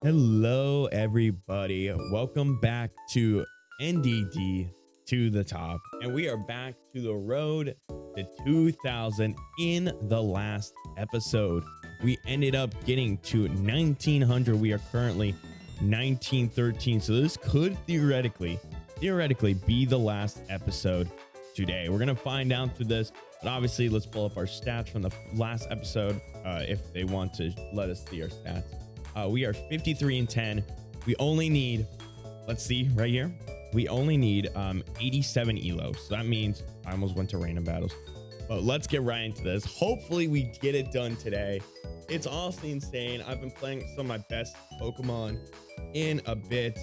Hello, everybody. Welcome back to NDD to the top. And we are back to the road to 2000 in the last episode. We ended up getting to 1900. We are currently 1913. So this could theoretically be the last episode today. We're going to find out through this. But obviously, let's pull up our stats from the last episode if they want to let us see our stats. We are 53 and 10. We only need, let's see right here. We only need 87 elos. So that means I almost went to random battles. But let's get right into this. Hopefully we get it done today. It's honestly insane. I've been playing some of my best Pokemon in a bit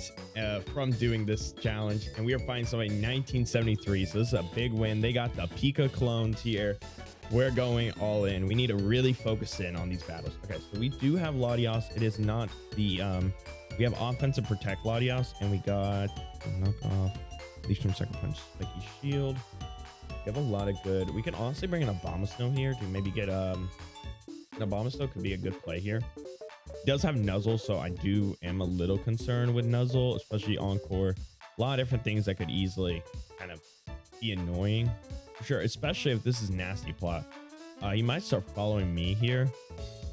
from doing this challenge. And we are fighting somebody 1973. So this is a big win. They got the Pika clones here. We're going all in. We need to really focus in on these battles. Okay, so we do have Latios. It is not the we have offensive protect Latios, and we got knock off leash from second punch, spiky shield. We have a lot of good. We can honestly bring in a Abomasnow here to maybe get an Abomasnow could be a good play here. It does have Nuzzle, so I am a little concerned with Nuzzle, especially Encore. A lot of different things that could easily kind of be annoying. For sure, especially if this is nasty plot. He might start following me here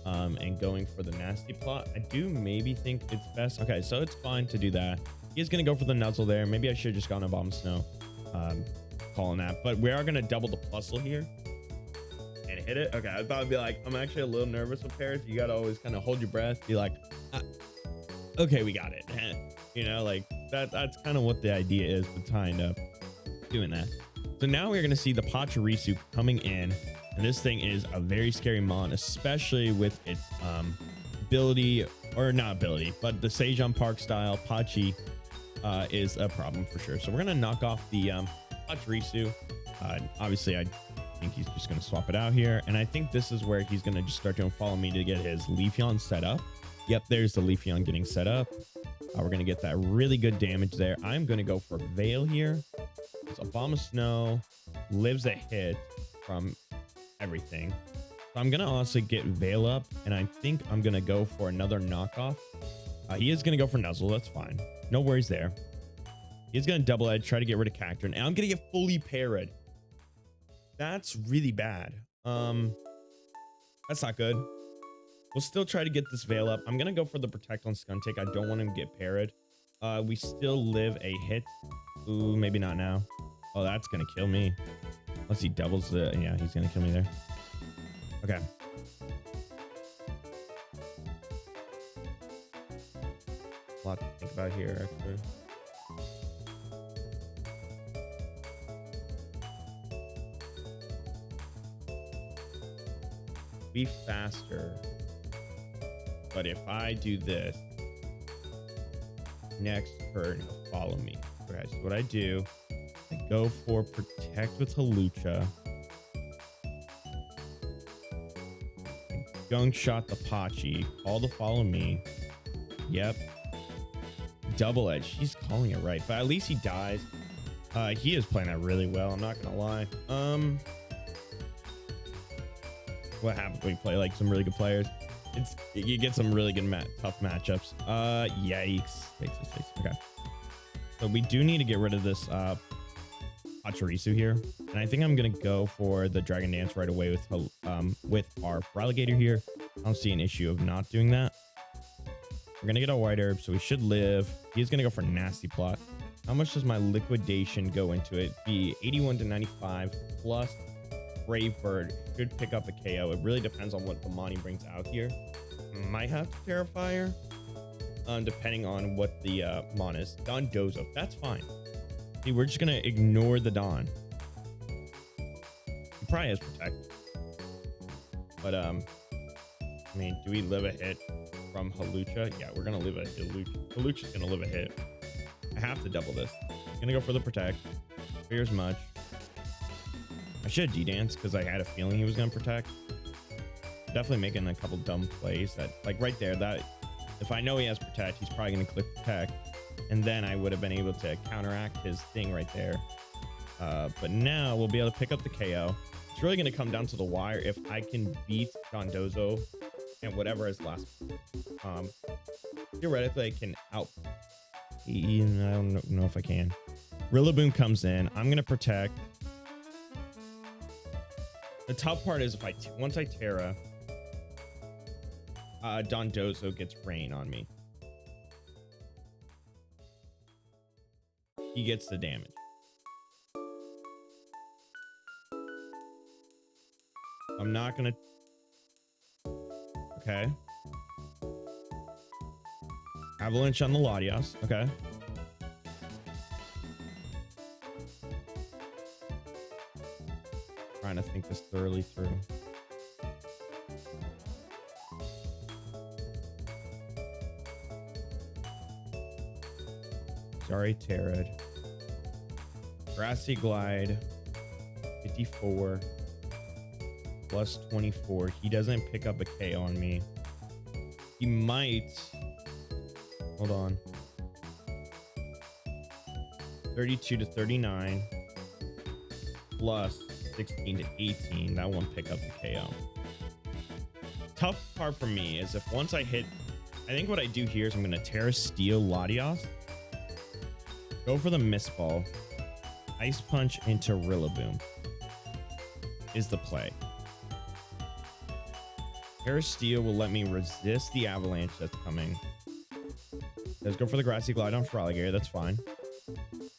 and going for the nasty plot. I do maybe think it's best. Okay, so it's fine to do that. He's gonna go for the Nuzzle there. Maybe I should have just gone a Abomasnow, calling that. But we are gonna double the Plusle here and hit it. Okay, I thought I'd be like, I'm actually a little nervous with pairs. You gotta always kind of hold your breath, be like, okay, we got it. You know, like that's kind of what the idea is behind doing that. So now we're going to see the Pachirisu coming in, and this thing is a very scary mon, especially with its ability, or not ability, but the Sejong Park style Pachi is a problem for sure. So we're going to knock off the Pachirisu. Obviously, I think he's just going to swap it out here, and I think this is where he's going to just start to follow me to get his Leafeon set up. Yep, there's the Leafeon getting set up. We're going to get that really good damage there. I'm going to go for Veil here. Abomasnow lives a hit from everything. So I'm going to also get Veil up, and I think I'm going to go for another knockoff. He is going to go for Nuzzle. That's fine. No worries there. He's going to double edge, try to get rid of Cacturne, and I'm going to get fully parried. That's really bad. That's not good. We'll still try to get this Veil up. I'm going to go for the Protect on Skuntank. I don't want him to get parried. We still live a hit. Ooh, maybe not now. Oh, that's gonna kill me. Unless he doubles the... Yeah, he's gonna kill me there. Okay. A lot to think about here, actually. Be faster. But if I do this, next turn, he'll follow me. Okay, so what I do, I go for Protect with Hawlucha. Gunk Shot the Pachi. Call to follow me. Yep. Double Edge. He's calling it right, but at least he dies. He is playing that really well. I'm not gonna lie. What happens when you play like some really good players? You get some really good tough matchups. Yikes. Okay. So we do need to get rid of this Pachirisu here, and I think I'm gonna go for the Dragon Dance right away with our Feraligatr here. I don't see an issue of not doing that. We're gonna get a White Herb, so we should live. He's gonna go for Nasty Plot. How much does my Liquidation go into it? Be 81 to 95 plus Brave Bird should pick up a KO. It really depends on what the Moni brings out here. Might have to Terrifier. Depending on what the mon is. Dondozo, that's fine. See, we're just gonna ignore the Don. He probably has Protect, but I mean, do we live a hit from Hawlucha? Yeah, we're gonna live a hit. Hawlucha's gonna live a hit. I have to double this. I'm gonna go for the Protect. Fears much. I should D-Dance because I had a feeling he was gonna Protect. Definitely making a couple dumb plays that, like right there, that if I know he has Protect, he's probably going to click Protect, and then I would have been able to counteract his thing right there. But now we'll be able to pick up the KO. It's really going to come down to the wire if I can beat Dondozo and whatever is last. Theoretically, I can out. I don't know if I can. Rillaboom comes in. I'm gonna protect. The tough part is if once I Terra, Dondozo gets rain on me. He gets the damage. I'm not gonna. Okay. Avalanche on the Latias. Okay. Trying to think this thoroughly through. Sorry, Terrad. Grassy Glide. 54. Plus 24. He doesn't pick up a KO on me. He might. Hold on. 32 to 39. Plus 16 to 18. That won't pick up the KO. Tough part for me is if once I hit. I think what I do here is I'm going to Terra Steel Latias. Go for the Mist Ball. Ice Punch into Rillaboom is the play. Terra Steel will let me resist the Avalanche that's coming. Let's go for the Grassy Glide on Froligator. That's fine.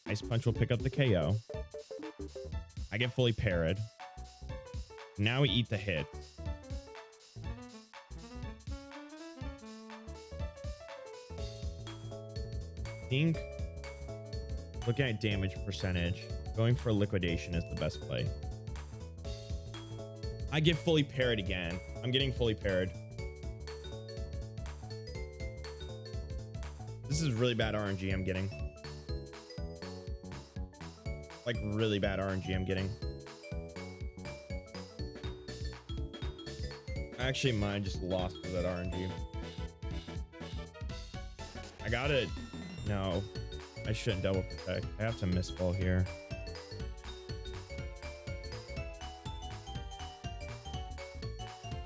Ice Punch will pick up the KO. I get fully parried. Now we eat the hit. I think looking at damage percentage, going for liquidation is the best play. I get fully parried again. I'm getting fully parried. This is really bad RNG I'm getting. Like really bad RNG I'm getting. Actually, mine just lost to that RNG. I got it. No, I shouldn't double protect. I have to miss ball here.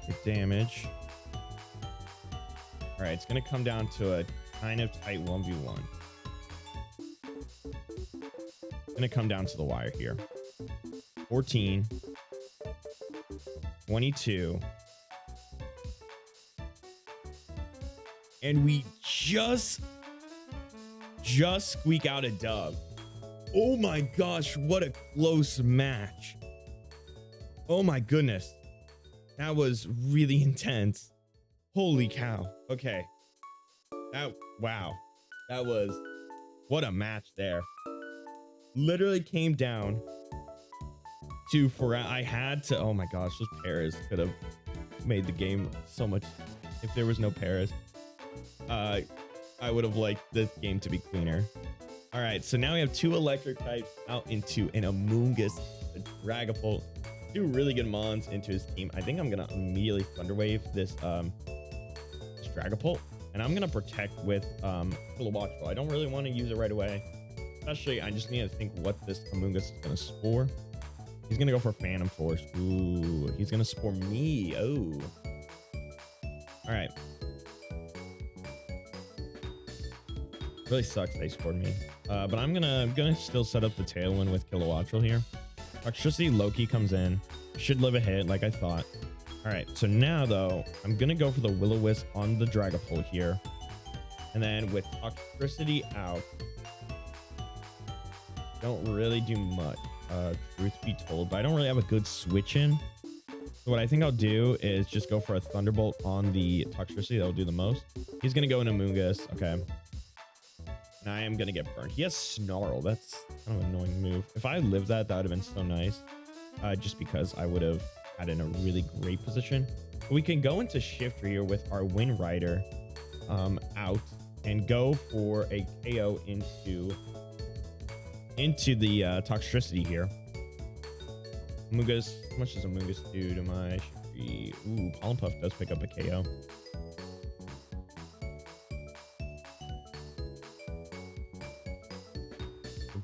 Good damage. All right, it's gonna come down to a kind of tight 1v1. Gonna come down to the wire here. 14, 22, and we just squeak out a dub. Oh my gosh, what a close match. Oh my goodness, that was really intense. Holy cow. Okay, wow, that was what a match there. Literally came down to I had to. Oh my gosh, those pairs could have made the game so much. If there was no pairs, I would have liked this game to be cleaner. All right, so now we have two electric types out into an Amoonguss, a Dragapult, two really good mons into his team. I think I'm gonna immediately Thunder Wave this Dragapult, and I'm gonna protect with Kilowattrel. I don't really want to use it right away. Especially, I just need to think what this Amoonguss is going to spore. He's going to go for Phantom Force. Ooh, he's going to spore me. Oh. All right. Really sucks they spored me. But I'm gonna still set up the Tailwind with Kilowattrel here. Electricity Loki comes in. Should live a hit like I thought. All right. So now, though, I'm going to go for the Will-O-Wisp on the Dragapult here. And then with Toxtricity out, don't really do much, truth be told, but I don't really have a good switch in. So what I think I'll do is just go for a Thunderbolt on the Toxtricity. That'll do the most. He's gonna go in Amoonguss. Okay, and I am gonna get burned. He has Snarl. That's kind of an annoying move. If I lived that, that would have been so nice, just because I would have had in a really great position. But we can go into Shifter here with our Wind Rider out and go for a KO into the Toxtricity here. Amoonguss, how much does Amoonguss do to my Shifty? Ooh, Pollen Puff does pick up a KO.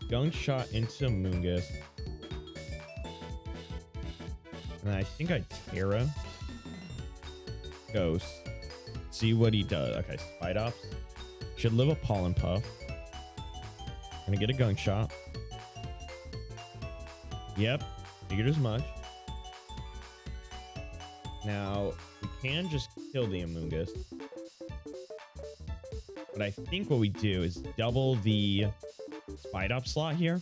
Gunk Shot into Amoonguss. And I think I Terra Ghost. See what he does. Okay, Spite Ops. Should live a pollen puff. Gonna get a gunk shot. Yep, figured as much. Now, we can just kill the Amoonguss. But I think what we do is double the Spite Up slot here.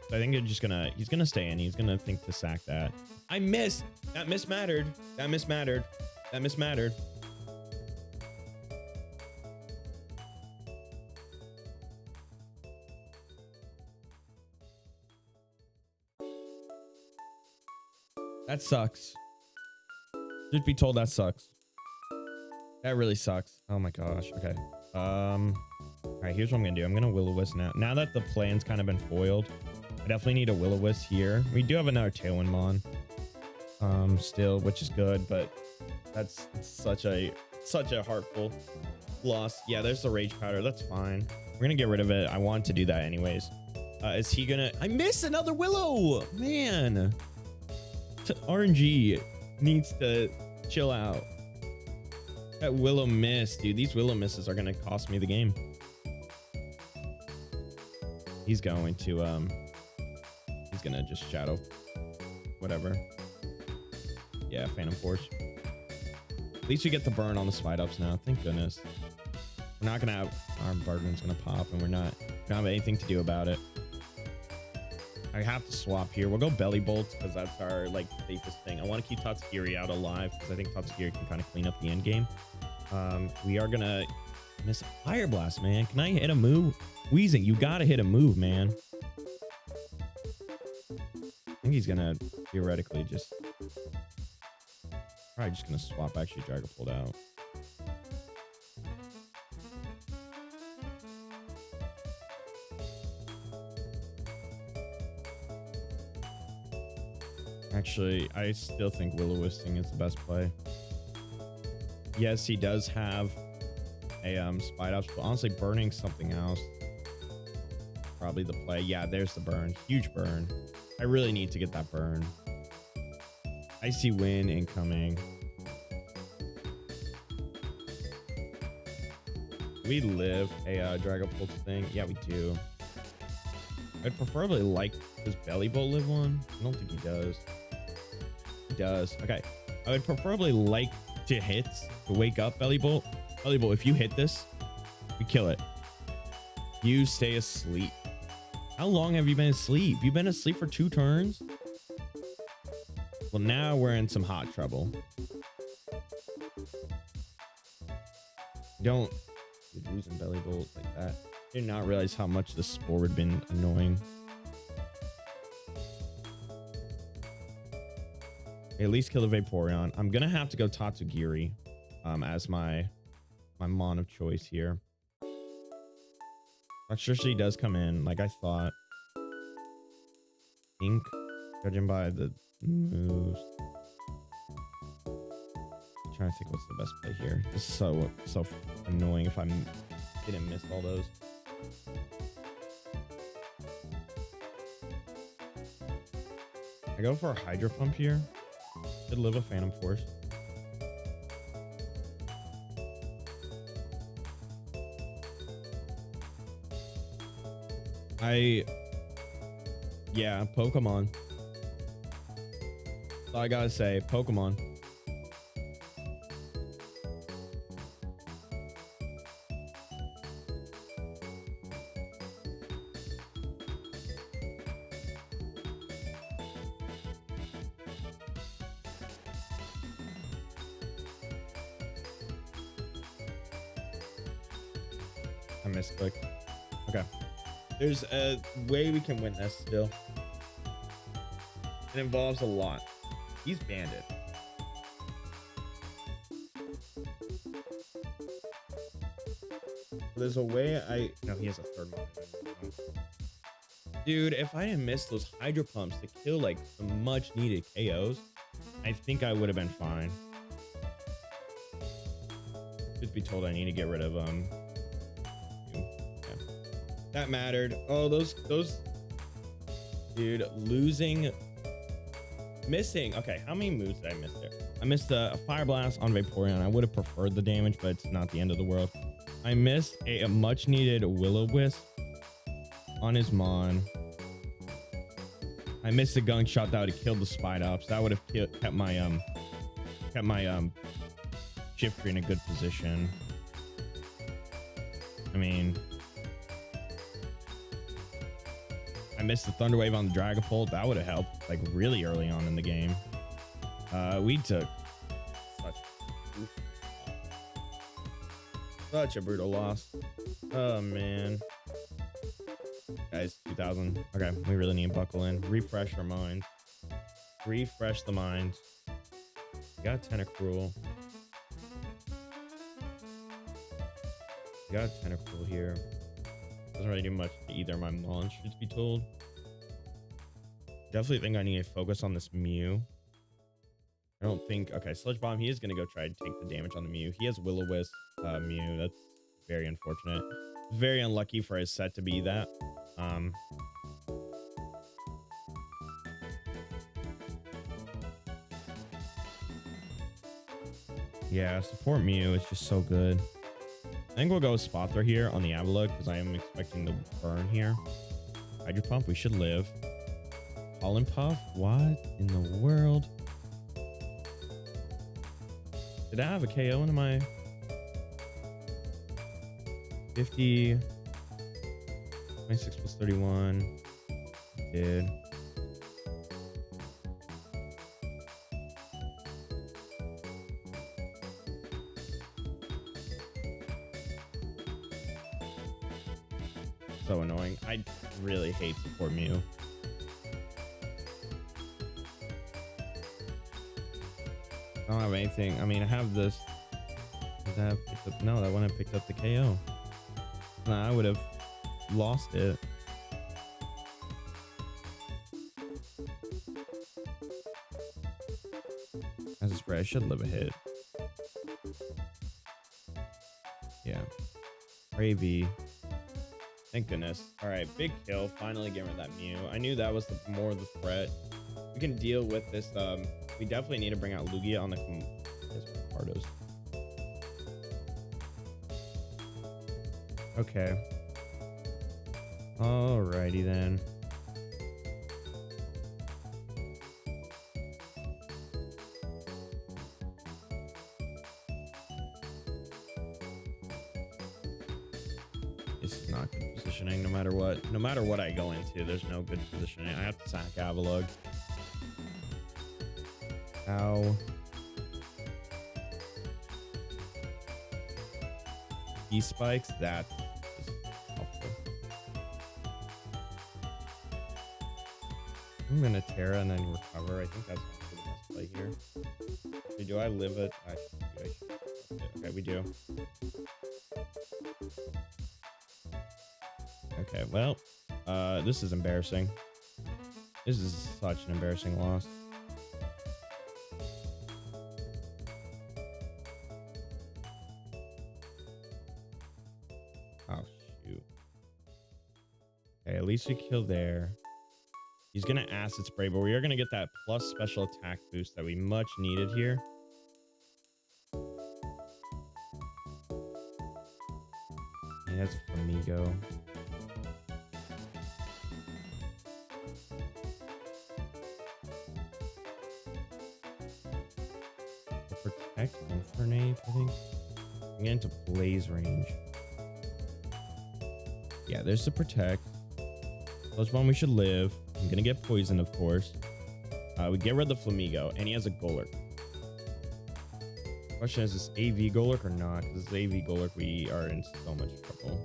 So I think he's gonna stay in. He's gonna think to sack that. I missed. That miss mattered. That miss mattered. That miss mattered. That sucks. Just be told that sucks. That really sucks. Oh my gosh. Okay. All right, here's what I'm gonna do. I'm gonna Will-O-Wisp now. Now that the plan's kind of been foiled, I definitely need a Will-O-Wisp here. We do have another Tailwind Mon. Still, which is good, but that's such a heartful loss. Yeah, there's the Rage Powder. That's fine. We're gonna get rid of it. I want to do that anyways. Is he gonna? I missed another Willow. Man, RNG needs to chill out. That Willow miss, dude. These Willow misses are gonna cost me the game. He's going to he's gonna just shadow whatever. Yeah, Phantom Force. At least we get the burn on the Spite Ups now. Thank goodness. We're not gonna have our burden's gonna pop, and we're not gonna have anything to do about it. I have to swap here. We'll go Belly Bolts because that's our like safest thing. I want to keep Tatsugiri out alive because I think Tatsugiri can kind of clean up the end game. We are gonna miss a Fire Blast, man. Can I hit a move? Weezing, you gotta hit a move, man. I think he's gonna theoretically just probably just gonna swap actually Dragapult out. Actually, I still think Will-O-Wisp is the best play. Yes, he does have a Spite Ups, but honestly, burning something else probably the play. Yeah, there's the burn. Huge burn. I really need to get that burn. Icy Wind incoming. We live a Dragapult thing. Yeah, we do. I'd preferably like, does Belly Bolt live one? I don't think he does. He does. Okay. I would preferably like to hit to wake up Belly Bolt. Belly Bolt, if you hit this, we kill it. You stay asleep. How long have you been asleep? You've been asleep for 2 turns? Well, now we're in some hot trouble. Don't be losing Belly Bolt like that. I did not realize how much the Spore would have been annoying. At least kill the Vaporeon. I'm gonna have to go Tatsugiri as my Mon of choice here. Electricity does come in like I thought. Ink, judging by the moves. I'm trying to think what's the best play here. This is so annoying if I didn't miss all those. I go for a Hydro Pump here. Could live a Phantom Force. Yeah, Pokemon. That's all I gotta say, Pokemon. I misclicked. Okay. There's a way we can win this still. It involves a lot. He's banded. There's a way no, he has a third one. Dude, if I didn't miss those Hydro Pumps to kill like some much needed KOs, I think I would have been fine. Just be told I need to get rid of that mattered. Oh, those dude, missing. Okay, how many moves did I miss there? I missed a Fire Blast on Vaporeon. I would have preferred the damage, but it's not the end of the world. I missed a much needed Will-O-Wisp on his Mon. I missed a gunk shot that would have killed the Spidops. That would have kept my shift tree in a good position. I mean, I missed the Thunder Wave on the Dragapult. That would have helped like really early on in the game. We took such a brutal loss. Oh man. Guys, 2000. Okay, we really need to buckle in. Refresh our minds. Refresh the mind. We got Tentacruel. We got Tentacruel here. Doesn't really do much to either of my mons, truth be told. Definitely think I need to focus on this Mew. I don't think... Okay, Sludge Bomb, he is going to go try to take the damage on the Mew. He has Will-O-Wisp Mew. That's very unfortunate. Very unlucky for his set to be that. Yeah, support Mew is just so good. I think we'll go with Spot Throw here on the Avalugg because I am expecting the burn here. Hydro Pump, we should live. Pollen Puff, what in the world? Did I have a KO into my 50? 26 plus 31. Did. So annoying. I really hate support Mew. I don't have anything. I mean, I have this. Did that have picked up? No, that wouldn't have picked up the KO. Nah, I would have lost it. As a spray, I should live a hit. Yeah. Gravy. Thank goodness. All right, big kill. Finally getting rid of that Mew. I knew that was more of the threat. We can deal with this. We definitely need to bring out Lugia on the Cardos. Okay. Alrighty then. This is not good positioning no matter what. No matter what I go into, there's no good positioning. I have to sack Avalugg. Ow. E-spikes, that is helpful. I'm gonna Terra and then recover. I think that's the best play here. Okay, do I live it? Okay, we do. Okay, well, this is embarrassing. This is such an embarrassing loss. Oh, shoot. Okay, at least we kill there. He's going to Acid Spray, but we are going to get that plus special attack boost that we much needed here. He has a Flamigo. Protect Infernape, I think. I'm getting into Blaze range. Yeah, there's the Protect. Plus one, we should live. I'm gonna get poisoned, of course. We get rid of the Flamigo, and he has a Golurk. Question is this AV Golurk or not? Because this AV Golurk, we are in so much trouble.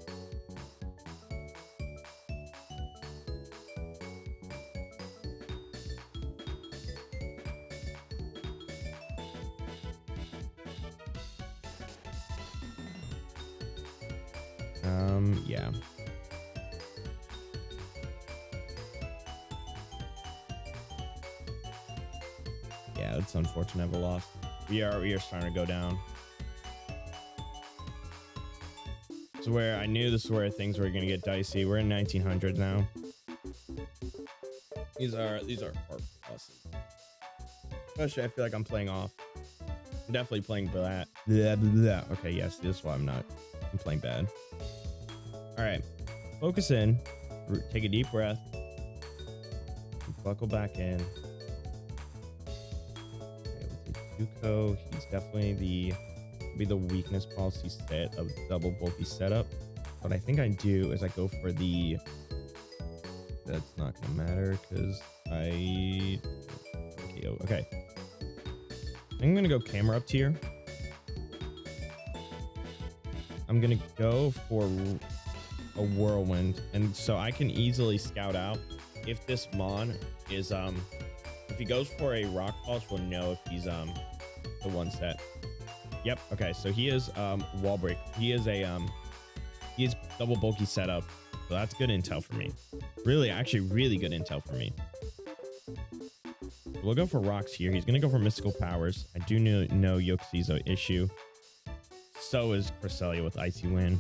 Yeah. Yeah, it's unfortunate of a loss. We are starting to go down. This is where I knew this is where things were gonna get dicey. We're in 1900 now. These are hard losses. Especially I feel like I'm playing off. I'm definitely playing that. Blah, blah, blah. Okay, yes, this is why I'm I'm playing bad. All right, focus in. Take a deep breath. Buckle back in. Okay, let's see. Tuco, he's definitely the weakness policy set of double bulky setup. What I think I do is I go for the. That's not gonna matter because okay. I'm gonna go camera up tier. I'm gonna go for a whirlwind, and so I can easily scout out if this mon is if he goes for a rock polish, we'll know if he's the one set. Yep. Okay, so he is wall break. He is double bulky setup, so that's good intel for me. Really, actually really good intel for me. We'll go for rocks here. He's gonna go for mystical powers. I do know Yoxi's an issue. So is Cresselia with Icy Wind.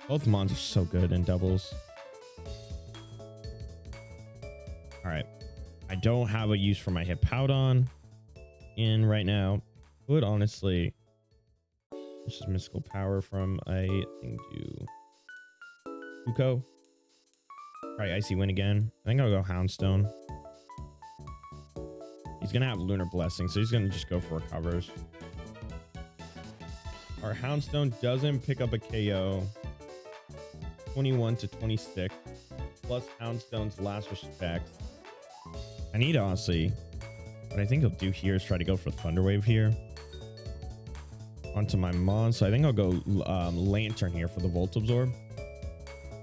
Both mons are so good in doubles. All right. I don't have a use for my Hippowdon in right now. Would honestly, this is mystical power from I think to Uko. Probably Icy Wind again. I think I'll go Houndstone. He's gonna have Lunar Blessing, so he's gonna just go for recovers. Our Houndstone doesn't pick up a KO. 21 to 26 plus Houndstone's last respect. I need honestly, what I think he'll do here is try to go for Thunderwave here onto my mon. So I think I'll go Lantern here for the Volt Absorb.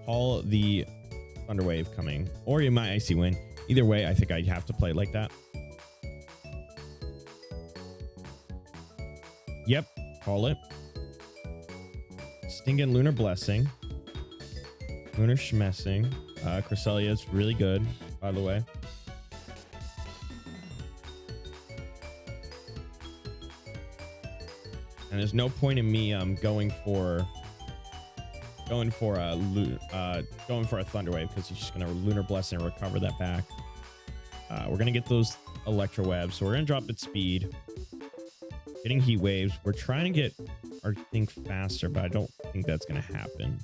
Call the Thunderwave coming, or you might Icy Wind. Either way, I think I'd have to play it like that. Yep, call it. Stinging Lunar Blessing. Lunar Schmessing. Cresselia is really good, by the way. And there's no point in me going for a Thunderwave because he's just gonna Lunar Blessing and recover that back. We're gonna get those Electro Webs, so we're gonna drop its speed. Getting Heat Waves. We're trying to get our thing faster, but I don't think that's gonna happen.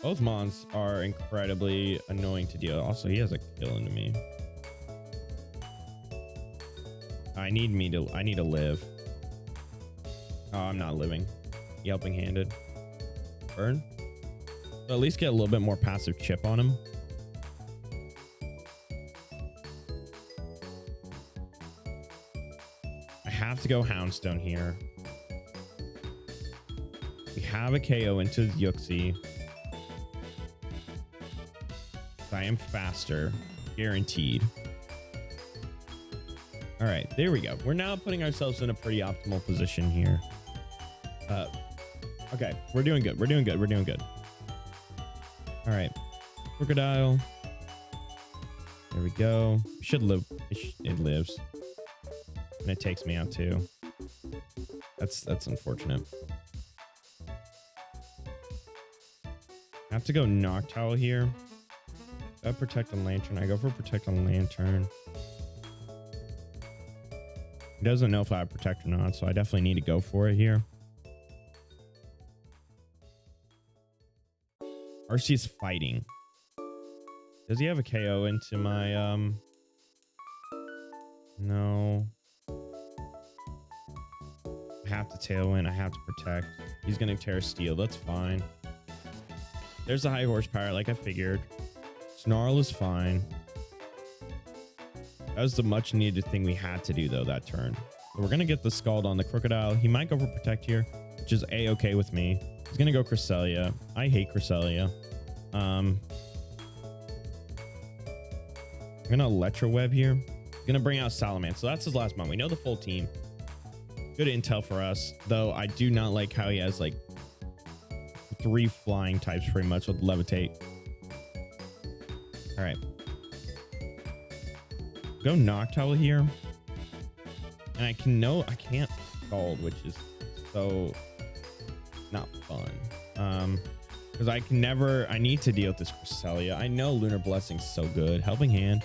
Both mons are incredibly annoying to deal. Also, he has a kill into me. I need to live. Oh, I'm not living. Helping handed. Burn. So at least get a little bit more passive chip on him. I have to go Houndstone here. We have a KO into Yuxi. I am faster, guaranteed. All right, there we go. We're now putting ourselves in a pretty optimal position here. Okay, we're doing good. We're doing good. We're doing good. All right, Crocodile. There we go. It should live. It lives, and it takes me out too. That's unfortunate. I have to go Noctowl here. I protect on Lantern. I go for protect on Lantern. He doesn't know if I have protect or not, so I definitely need to go for it here. RC is fighting. Does he have a KO into my no. I have to Tailwind. I have to protect. He's gonna Terra Steel. That's fine. There's the high horsepower, like I figured. Snarl is fine. That was the much needed thing we had to do though that turn. So we're gonna get the Scald on the Crocodile. He might go for Protect here, which is a-okay with me. He's gonna go Cresselia. I hate Cresselia. I'm gonna Electro Web here. He's gonna bring out Salamence. So that's his last mon. We know the full team. Good intel for us, though. I do not like how he has like 3 flying types pretty much with Levitate. All right. Go Noctowl here. And I can't Scald, which is so not fun. Because I need to deal with this Cresselia. I know Lunar Blessing's so good. Helping Hand.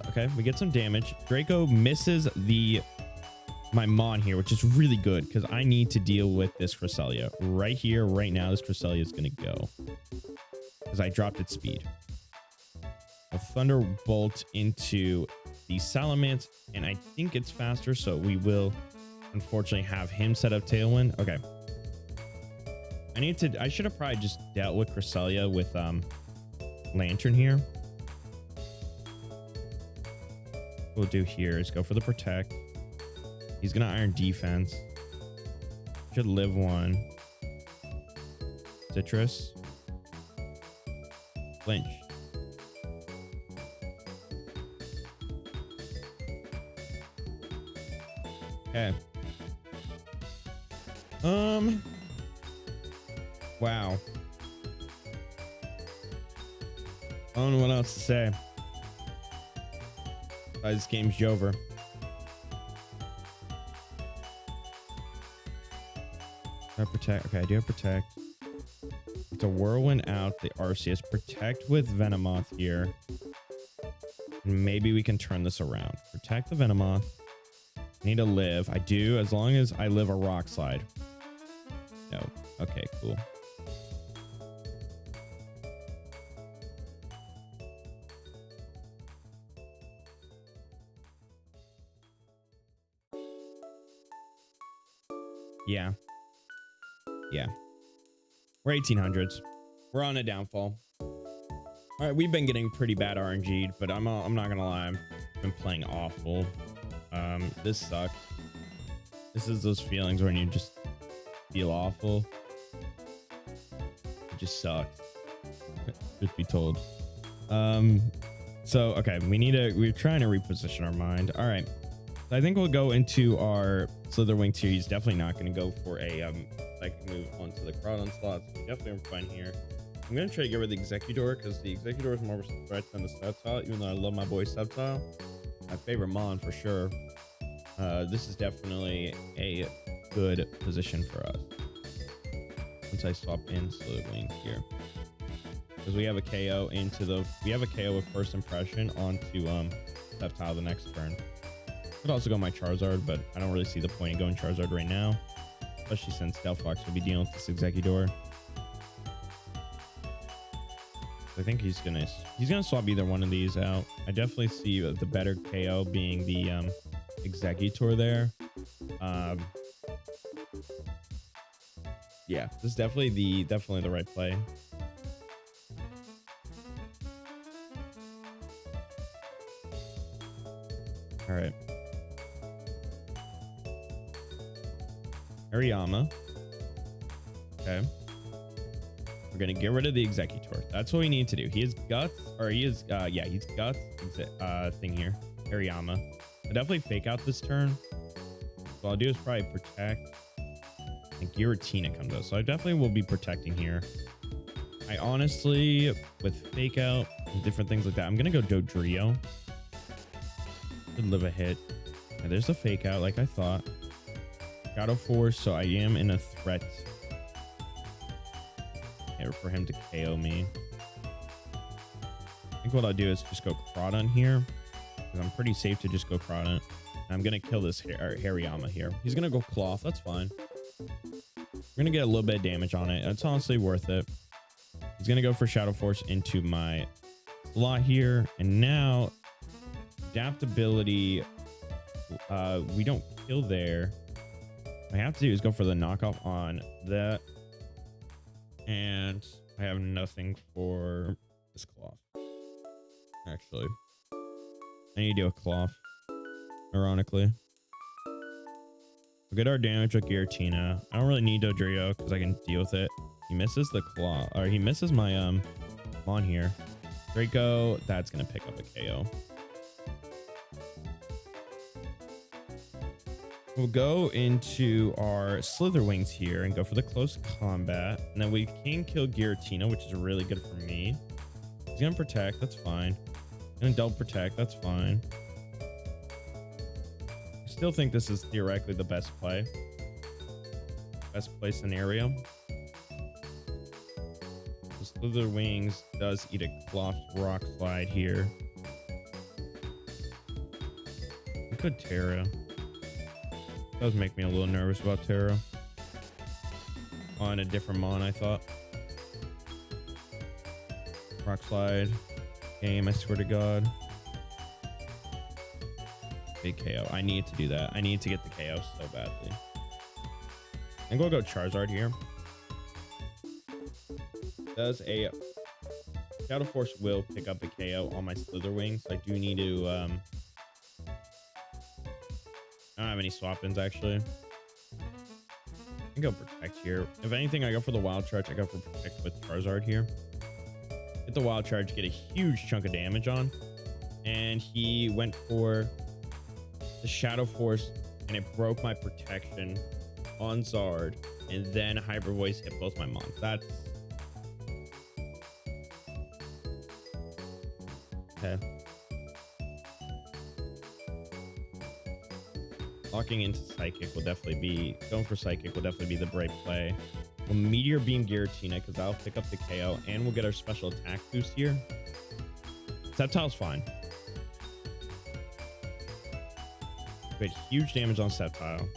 Okay, we get some damage. Draco misses my Mon here, which is really good because I need to deal with this Cresselia right here, right now. This Cresselia is going to go because I dropped its speed. A Thunderbolt into the Salamence, and I think it's faster, so we will unfortunately have him set up Tailwind. Okay. I should have probably just dealt with Cresselia with Lantern here. What we'll do here is go for the Protect. He's gonna Iron Defense. Should live one. Citrus. Flinch. Okay. Wow. I don't know what else to say. This game's over. I protect. Okay, I do have Protect. It's a Whirlwind out the Arceus. Protect with Venomoth here. Maybe we can turn this around. Protect the Venomoth. I need to live. I do, as long as I live a Rock Slide. No. Okay, cool. Yeah. Yeah. We're 1800s. We're on a downfall. All right, we've been getting pretty bad RNG'd, but I'm not gonna lie, I've been playing awful. This sucks. This is those feelings when you just feel awful. It just sucks. Just be told. So okay, we're trying to reposition our mind. All right. So I think we'll go into our Slitherwing tier. He's definitely not going to go for a psychic move onto the Crowd slot. So we definitely are fine here. I'm going to try to get rid of the Executor because the Executor is more of a threat than the Sceptile, even though I love my boy Sceptile. My favorite Mon for sure. This is definitely a good position for us. Once I swap in Slitherwing here. Because we have a KO with First Impression onto Sceptile the next turn. Could also go my Charizard, but I don't really see the point in going Charizard right now, especially since Delphox will be dealing with this Executor. I think he's gonna swap either one of these out. I definitely see the better KO being the Executor there. Yeah, this is definitely the right play. All right. Hariyama. Okay. We're gonna get rid of the Executor. That's what we need to do. He is Guts, or he is yeah, he's Guts thing here. Hariyama. I'll definitely fake out this turn. So I'll do is probably Protect. And Giratina comes out. So I definitely will be protecting here. I honestly, with fake out and different things like that, I'm gonna go Dodrio. Could live a hit. And there's a fake out like I thought. Shadow Force, so I am in a threat here for him to KO me. I think what I'll do is just go Crawdaunt here, because I'm pretty safe to just go Crawdaunt. I'm gonna kill this Hariyama here. He's gonna go Cloth. That's fine. We're gonna get a little bit of damage on it. It's honestly worth it. He's gonna go for Shadow Force into my slot here, and now adaptability. We don't kill there. What I have to do is go for the knockoff on that, and I have nothing for this Cloth. Actually, I need to do a Cloth. Ironically, we'll get our damage with Giratina. I don't really need Dodrio because I can deal with it. He misses the Claw, or he misses my Mon here. Draco, that's gonna pick up a KO. We'll go into our Slitherwings here and go for the close combat. And then we can kill Giratina, which is really good for me. He's gonna protect, that's fine. Gonna double protect, that's fine. I still think this is theoretically the best play. Best play scenario. The Slitherwings does eat a Cloth Rock Slide here. could Terra. Does make me a little nervous about Terra. On a different mon, I thought. Rock slide. Game, I swear to God. Big KO. I need to do that. I need to get the KO so badly. I'm gonna go Charizard here. Does a Shadow Force will pick up a KO on my Slitherwing, so I do need to I don't have any swap-ins actually. I can go Protect here. If anything, I go for the Wild Charge. I go for Protect with Charizard here. Hit the Wild Charge, get a huge chunk of damage on. And he went for the Shadow Force, and it broke my protection on Zard. And then Hyper Voice hit both my mons. That's... okay. Locking into Psychic will definitely be... going for Psychic will definitely be the brave play. We'll Meteor Beam Giratina because that'll pick up the KO, and we'll get our special attack boost here. Sceptile's fine. We had huge damage on Sceptile.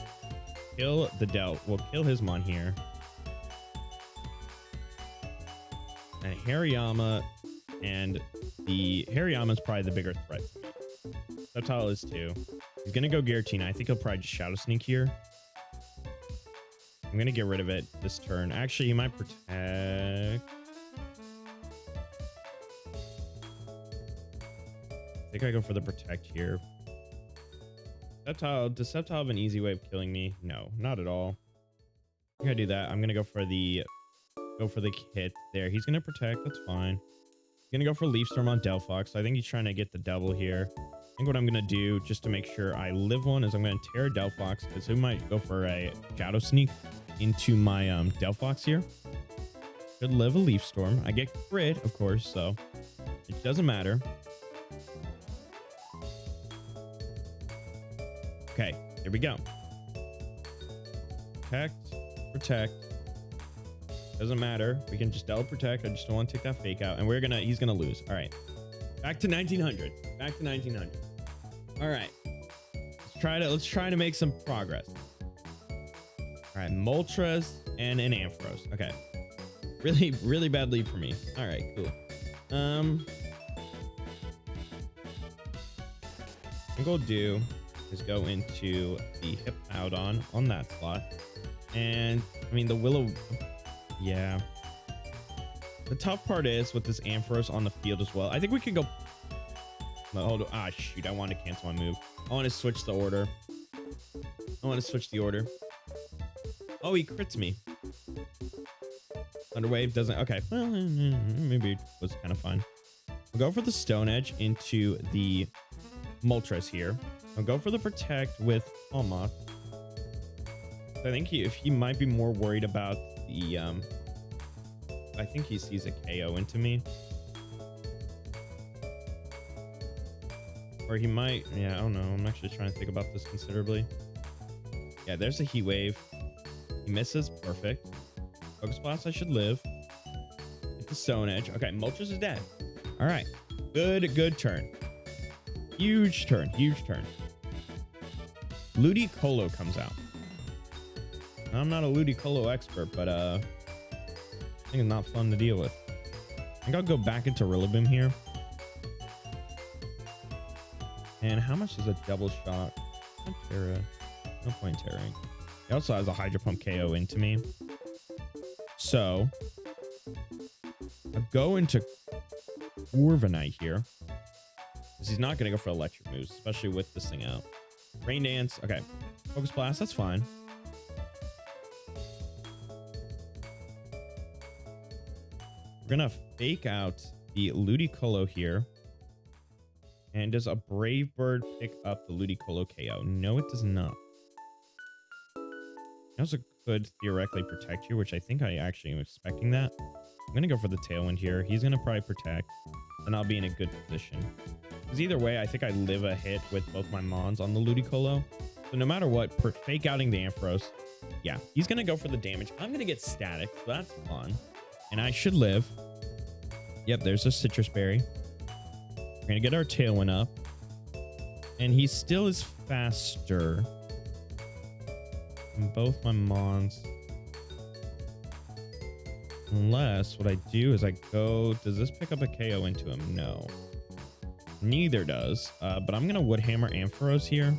Kill the Delt. We'll kill his mon here. And Hariyama, and the Hariyama's probably the bigger threat to me. Sceptile is too. He's gonna go Giratina. I think he'll probably just Shadow Sneak here. I'm gonna get rid of it this turn. Actually, he might protect. I think I go for the Protect here. Sceptile, does Sceptile have an easy way of killing me? No, not at all. I'm gonna do that. I'm gonna go for the hit there. He's gonna Protect. That's fine. He's gonna go for Leaf Storm on Delphox. So I think he's trying to get the double here. I think what I'm gonna do, just to make sure I live one, is I'm gonna tear Delphox, because he might go for a Shadow Sneak into my Delphox here. Should live a Leaf Storm. I get crit, of course, so it doesn't matter. Okay, here we go. Protect. Doesn't matter. We can just double Protect. I just don't want to take that Fake out, and he's gonna lose. All right, back to 1900. Back to 1900. All right, let's try to make some progress. All right, Moltres and an Ampharos. Okay, really bad lead for me. All right, cool. What I'm gonna do is go into the Hippowdon on that slot, and I mean the Willow. Yeah. The tough part is with this Ampharos on the field as well. I think we could go. No, hold on. Ah, shoot! I want to cancel my move. I want to switch the order. Oh, he crits me. Thunderwave doesn't. Okay. Well, maybe it was kind of fine. We'll go for the Stone Edge into the Moltres here. I'll go for the Protect with Alma. I think he might be more worried about the I think he sees a KO into me. Or he might, yeah, I don't know. I'm actually trying to think about this considerably. Yeah, there's a Heat Wave. He misses, perfect. Focus Blast, I should live. Hit the Stone Edge. Okay, Moltres is dead. All right, good turn. Huge turn. Ludicolo comes out. I'm not a Ludicolo expert, but I think it's not fun to deal with. I think I'll go back into Rillaboom here. And how much is a double shot? Terra. No point tearing. He also has a Hydro Pump KO into me. So I'll go into Corviknight here, because he's not going to go for electric moves, especially with this thing out. Rain Dance. Okay. Focus Blast. That's fine. We're going to fake out the Ludicolo here. And does a Brave Bird pick up the Ludicolo KO? No, it does not. It also could theoretically protect you, which I think I actually am expecting that. I'm going to go for the Tailwind here. He's going to probably protect, and I'll be in a good position. Because either way, I think I live a hit with both my Mons on the Ludicolo. So no matter what, fake outing the Ampharos. Yeah, he's going to go for the damage. I'm going to get static, so that's fun. And I should live. Yep, there's a Citrus Berry. We're going to get our Tailwind up. And he still is faster than both my mons. Unless what I do is I go, does this pick up a KO into him? No. Neither does. But I'm going to Woodhammer Ampharos here.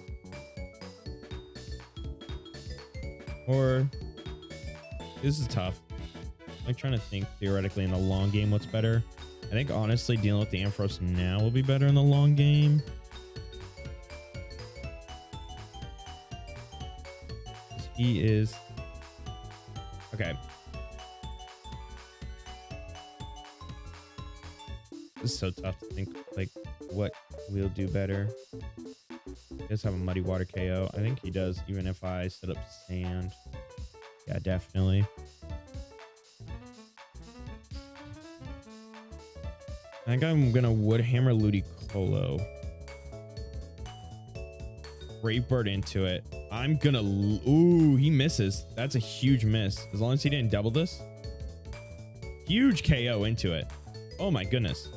Or this is tough. I'm trying to think theoretically in the long game what's better. I think honestly dealing with the Ampharos now will be better in the long game. He is okay. This is so tough to think like what will do better. He does have a Muddy Water KO. I think he does, even if I set up Sand. Yeah, definitely. I think I'm gonna Woodhammer Ludicolo. Brave Bird into it. I'm gonna, ooh, he misses. That's a huge miss. As long as he didn't double this. Huge KO into it. Oh my goodness.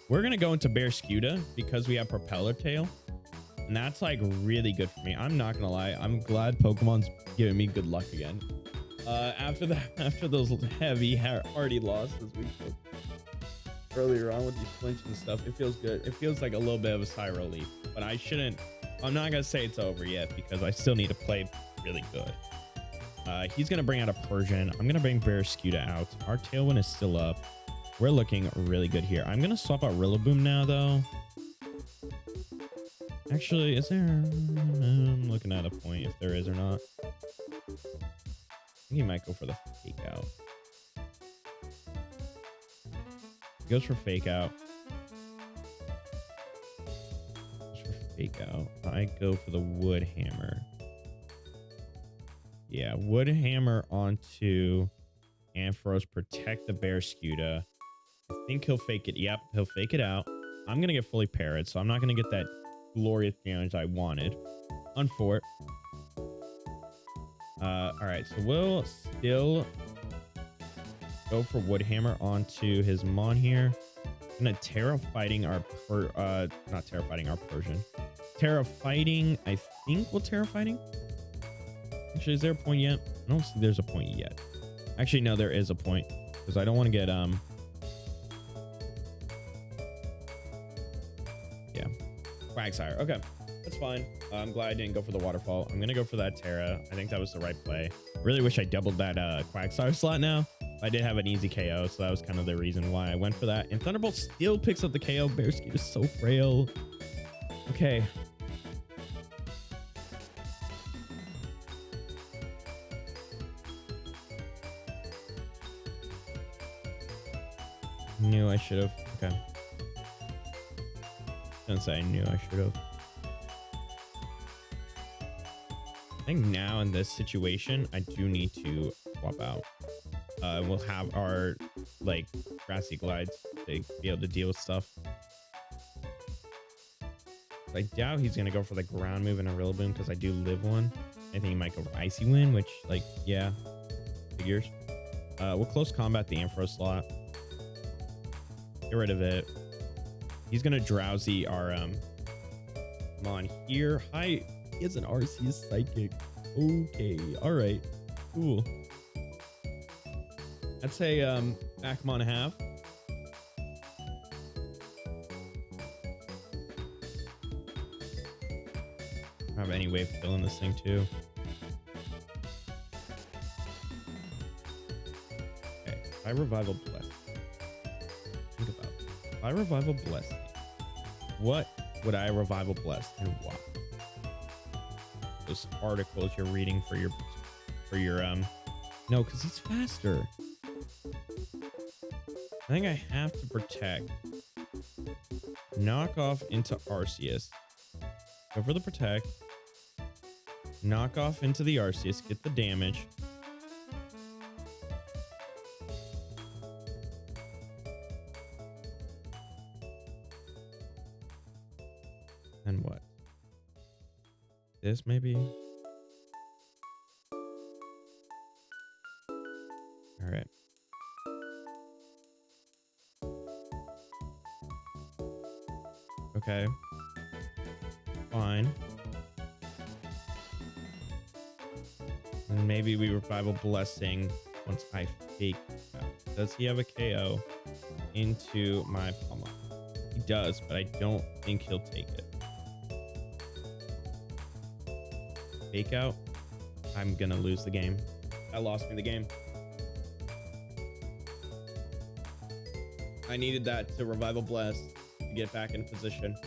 We're gonna go into Bearscuda because we have Propeller Tail. And that's like really good for me. I'm not gonna lie. I'm glad Pokemon's giving me good luck again. After those heavy, hardy losses we took earlier on with these flinches and stuff, it feels good. It feels like a little bit of a sigh of relief. But I'm not gonna say it's over yet because I still need to play really good. He's gonna bring out a Persian. I'm gonna bring Bearscuda out. Our Tailwind is still up. We're looking really good here. I'm gonna swap out Rillaboom now though. Actually, is there? I'm looking at a point if there is or not. I think he might go for the Fake Out. He goes for Fake Out. Fake Out. I go for the Woodhammer. Yeah, Woodhammer onto Ampharos, protect the Bearscuda. I think he'll fake it. Yep, he'll fake it out. I'm gonna get fully parried, so I'm not gonna get that glorious damage I wanted. Unfort. All right, so we'll still go for Woodhammer onto his Mon here. I'm gonna Terra Fighting our not Terra Fighting our Persian. Terra Fighting, I think we'll Terra Fighting. Actually, is there a point yet? I don't see there's a point yet. Actually, no, there is a point because I don't want to get yeah, Quagsire. Okay, that's fine. I'm glad I didn't go for the Waterfall. I'm gonna go for that Terra. I think that was the right play. Really wish I doubled that Quagsire slot now. I did have an easy KO, so that was kind of the reason why I went for that. And Thunderbolt still picks up the KO. Bearscuda is so frail. Okay. Knew I should have. Okay. Don't say I knew I should have. I think now in this situation, I do need to swap out. We'll have our like Grassy Glides to be able to deal with stuff. I doubt he's gonna go for the ground move and a Rillaboom because I do live one. I think he might go for Icy Wind, which like yeah, figures. We'll close combat the Ampharos slot. Get rid of it. He's gonna Drowsy our Mon here. Hi, he has an Arceus Psychic. Okay, all right, cool. I'd say Akmon half. I have any way of killing this thing too. Okay, if I Revival Bless. Think about it. If I Revival Bless, what would I Revival Bless and why? Those articles you're reading for your no, because he's faster. I think I have to protect. Knock off into Arceus. Go for the protect. Knock off into the Arceus. Get the damage. And what? This maybe? All right. Okay. And maybe we revival blessing once I fake out. Does he have a KO into my Puma? He does, but I don't think he'll take it. Fake out. I'm gonna lose the game. That lost me the game. I needed that to revival bless to get back in position.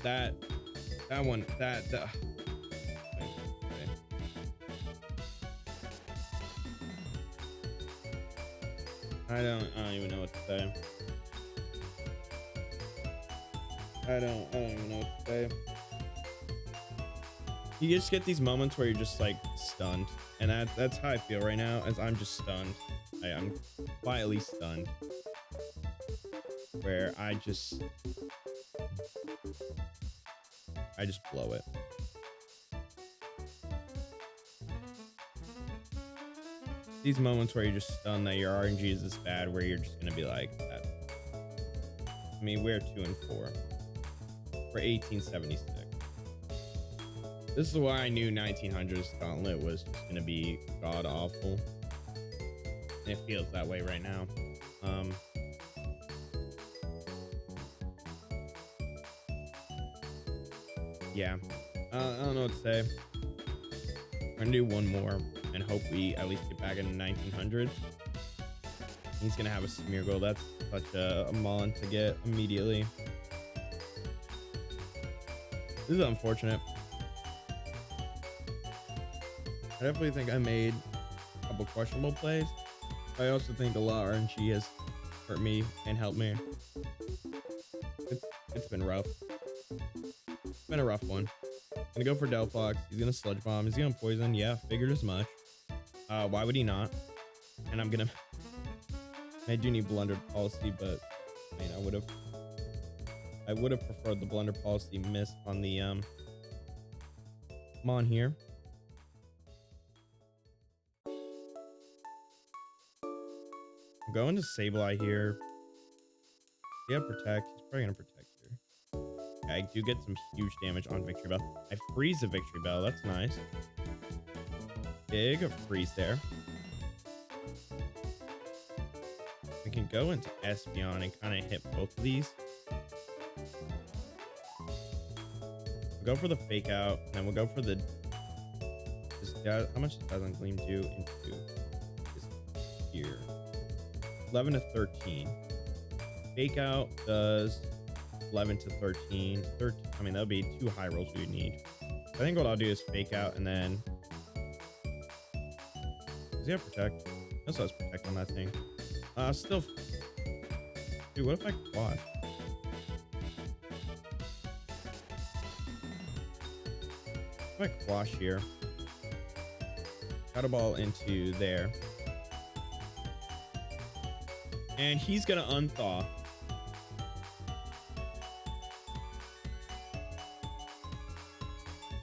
That one, that I don't even know what to say. I don't even know what to say. You just get these moments where you're just like stunned, and that's how I feel right now, as I'm just stunned. I'm quietly stunned, where I just blow it. These moments where you're just stunned that your RNG is this bad, where you're just gonna be like that. I mean, we're 2 and 4. We're 1876. This is why I knew 1900's Gauntlet was just gonna be god awful. And it feels that way right now. Yeah, I don't know what to say. We're gonna do one more and hope we at least get back into 1900. He's gonna have a smear goal. That's such a Mullen to get immediately. This is unfortunate. I definitely think I made a couple questionable plays. I also think a lot of RNG has hurt me and helped me. It's been rough. It's been a rough one. I'm gonna go for Delphox. He's gonna sludge bomb. He's gonna poison. Yeah, figured as much. Why would he not? And I'm gonna. I do need blunder policy, but I mean, I would have preferred the blunder policy missed on the Come on here. I'm going to Sableye here. Yeah, protect. He's probably gonna protect here. Okay, I do get some huge damage on Victory Bell. I freeze the Victory Bell. That's nice. Big freeze there. We can go into Espeon and kind of hit both of these. We'll go for the fake out, and then we'll go for the. How much does Dazzling Gleam do into this here? 11 to 13. Fake out does 11 to 13. I mean, that'll be 2 high rolls we would need. I think what I'll do is fake out and then. Does he have protect? He also has protect on that thing. Still. Dude, what if I quash? If I quash here. Got a ball into there. And he's gonna unthaw.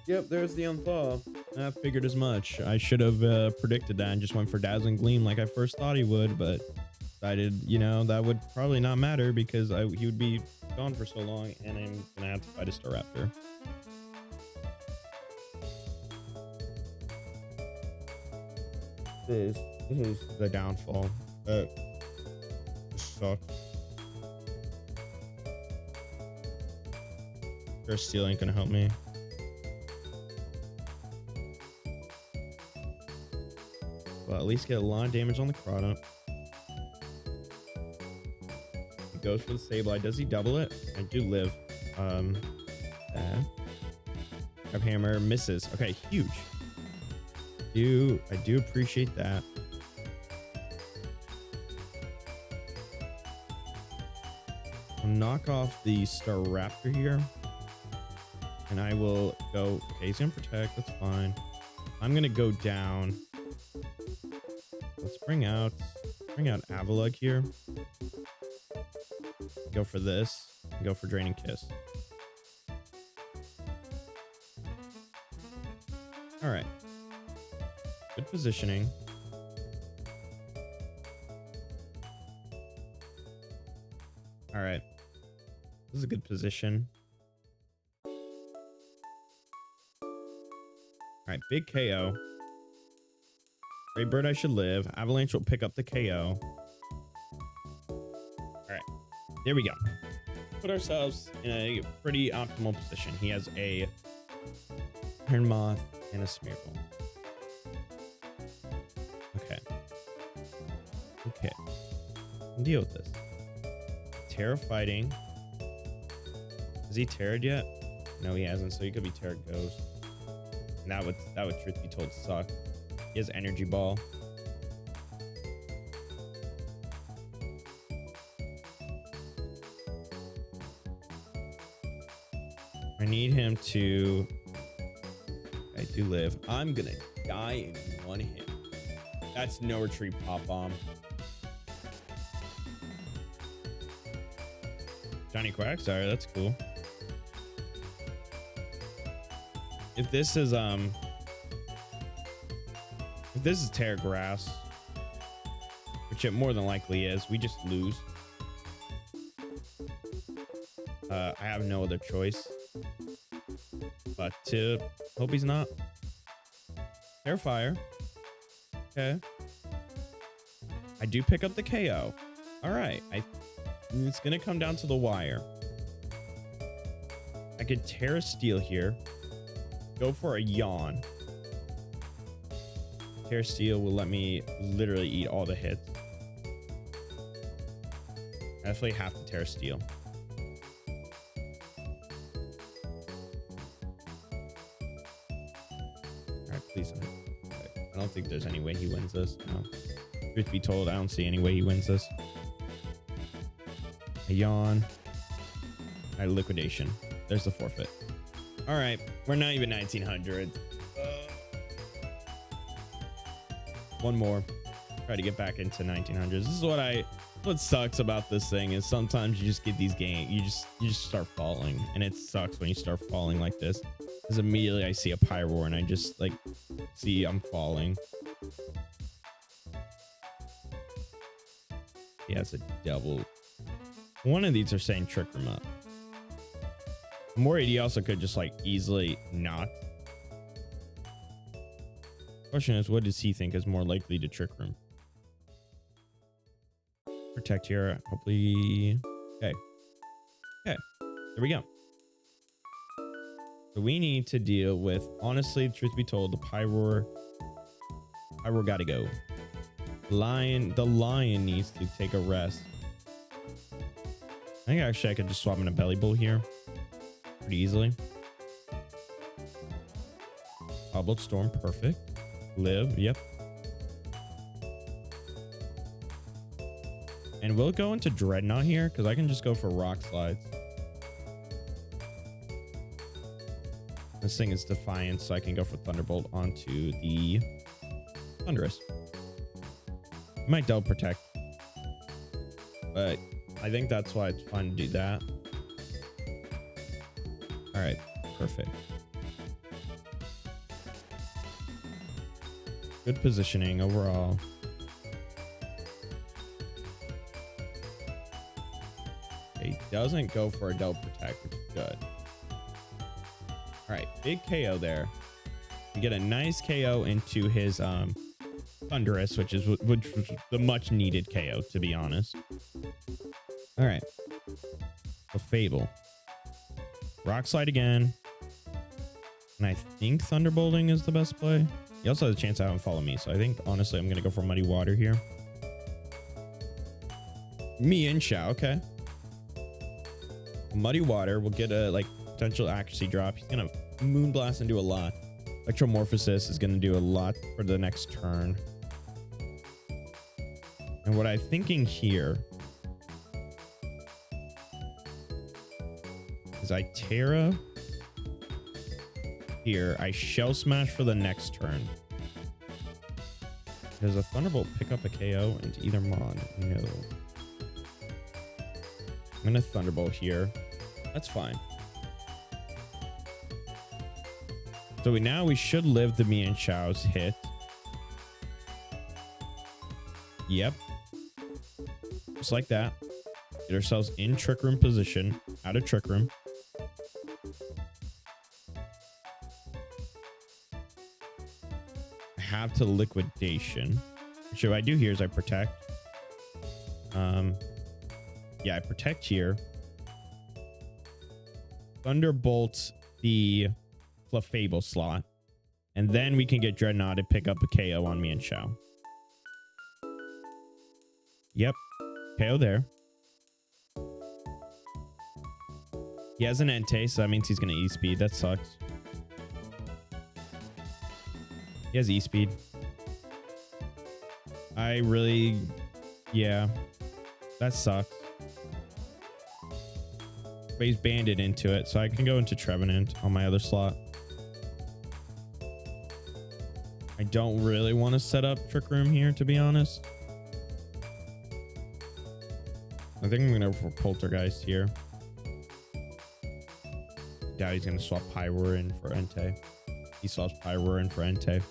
Yep, there's the unthaw. I figured as much. I should have predicted that and just went for Dazzling Gleam like I first thought he would, but decided, you know, that would probably not matter because he would be gone for so long, and I'm gonna have to fight a Staraptor. This is the downfall. This sucks. Their steel ain't gonna help me. But at least get a lot of damage on the Crawdaunt. He goes for the Sableye. Does he double it? I do live. Crab Hammer misses. Okay, huge. I do appreciate that. I'll knock off the Staraptor here. And I will go. Okay, he's gonna protect. That's fine. I'm gonna go down. Let's bring out Avalugg here. Go for this. Go for Draining Kiss. All right. Good positioning. All right. This is a good position. right, big KO. Great Bird, I should live. Avalanche will pick up the KO. All right, there we go. Put ourselves in a pretty optimal position. He has a Iron Moth and a Smeargle. Okay. Okay. Deal with this. Terra fighting. Has he Terra'd yet? No, he hasn't. So he could be Terra Ghost. And that would, truth be told, suck. He has Energy Ball. I need him to. I do live. I'm gonna die in one hit. That's no retreat pop bomb. Johnny Quagsire, that's cool. If this is Terra Grass, which it more than likely is, we just lose. I have no other choice but to hope he's not. Terrifier. Okay. I do pick up the KO. All right. It's going to come down to the wire. I could Terra Steel here. Go for a Yawn. Terra Steel will let me literally eat all the hits. I definitely have to Terra Steel. Alright, please. I don't think there's any way he wins this. No. Truth be told, I don't see any way he wins this. A Yawn. Alright, Liquidation. There's the forfeit. Alright, we're not even 1900. One more. Try to get back into 1900s. This is what sucks about this thing is sometimes you just get these games, you just start falling, and it sucks when you start falling like this. Because immediately I see a Pyroar and I just like see I'm falling. He has a double. One of these are saying Trick Room up. I'm worried he also could just like easily not. Question is, what does he think is more likely to Trick Room? Protect here, hopefully. Okay. Okay. There we go. So we need to deal with, honestly, truth be told, the Pyroar gotta go. The lion needs to take a rest. I think actually I could just swap in a Belly Bowl here pretty easily. Bubbled Storm, perfect. Live, yep. And we'll go into Dreadnought here because I can just go for Rock Slides. This thing is Defiant, so I can go for Thunderbolt onto the Thunderous. I might double protect, but I think that's why it's fun to do that. All right, perfect. Good positioning overall. He doesn't go for a double protect, which is good. All right, big KO there. You get a nice KO into his Thunderous, which was the much needed KO, to be honest. All right, a Fable. Rock Slide again. And I think Thunderbolting is the best play. He also has a chance to have him follow me. So I think, honestly, I'm going to go for Muddy Water here. Mienshao, okay. Muddy Water will get a potential accuracy drop. He's going to Moonblast and do a lot. Electromorphosis is going to do a lot for the next turn. And what I'm thinking here is I Terra here. I Shell Smash for the next turn. Does a Thunderbolt pick up a KO into either Mon? No. I'm going to Thunderbolt here. That's fine. So now we should live the Mienshao's hit. Yep. Just like that. Get ourselves in Trick Room position. Out of Trick Room. have to liquidation. So what I do here is I protect. Yeah, I protect here. Thunderbolt the Clefable slot. And then we can get Dreadnought to pick up a KO on me and Shao. Yep. KO there. He has an Entei, so that means he's going to E-Speed. That sucks. He has E-Speed. Yeah. That sucks. But he's banded into it, so I can go into Trevenant on my other slot. I don't really want to set up Trick Room here, to be honest. I think I'm going to go for Poltergeist here. Doubt he's going to swap Pyroar in for Entei. He swaps Pyroar in for Entei.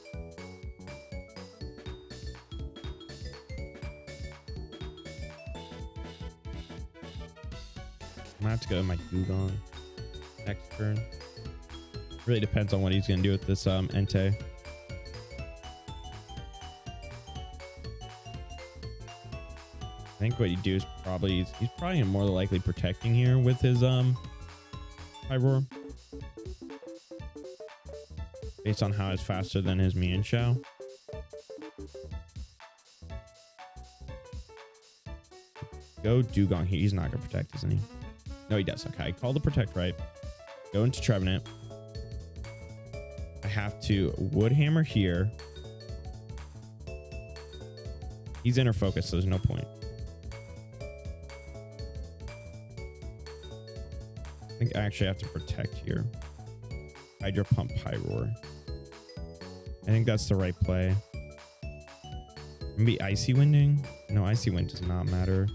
I'm gonna have to go with my Dugong next turn. Really depends on what he's gonna do with this Entei. I think what you do is probably he's probably more likely protecting here with his Pyroar. Based on how it's faster than his Mian Shao. Go Dugong. He's not gonna protect, isn't he? No, he does. Okay, I call the protect right. Go into Trevenant. I have to Woodhammer here. He's inner focus, so there's no point. I think I actually have to protect here. Hydro Pump Pyroar. I think that's the right play. Maybe Icy Winding? No, Icy Wind does not matter.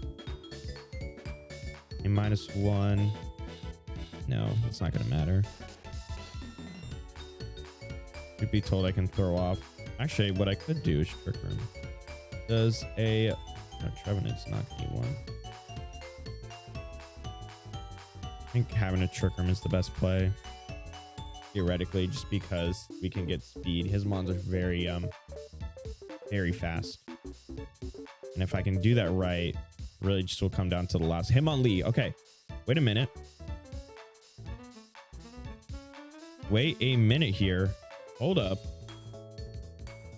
A -1. No, it's not going to matter. Could be told I can throw off. Actually, what I could do is Trick Room. Does a... No, Trevenant's not going to be one. I think having a Trick Room is the best play. Theoretically, just because we can get speed. His mons are very, very fast. And if I can do that right, really just will come down to the last. Hitmonlee. Okay. Wait a minute. Wait a minute here. Hold up.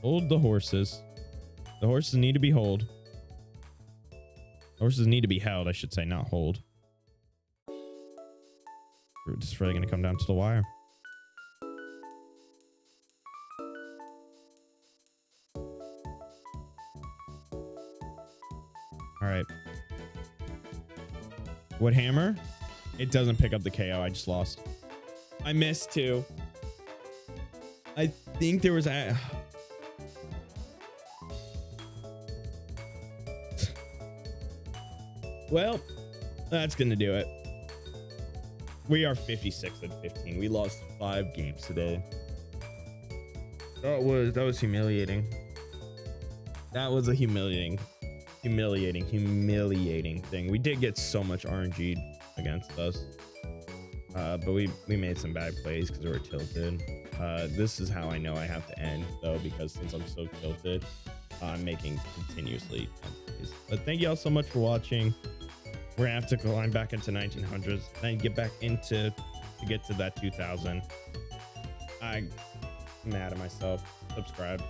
Hold the horses. The horses need to be hold. Horses need to be held, I should say, not hold. We're just really going to come down to the wire. All right. Woodhammer. It doesn't pick up the KO. I just lost. I missed too. I think there was a... Well, that's going to do it. We are 56-15. We lost 5 games today. That was humiliating. That was a humiliating thing. We did get so much RNG against us. But we made some bad plays because we were tilted. This is how I know I have to end though, because since I'm so tilted, I'm making continuously plays. But thank you all so much for watching. We're gonna have to climb back into 1900s and get back into to get to that 2000. I'm mad at myself. Subscribe.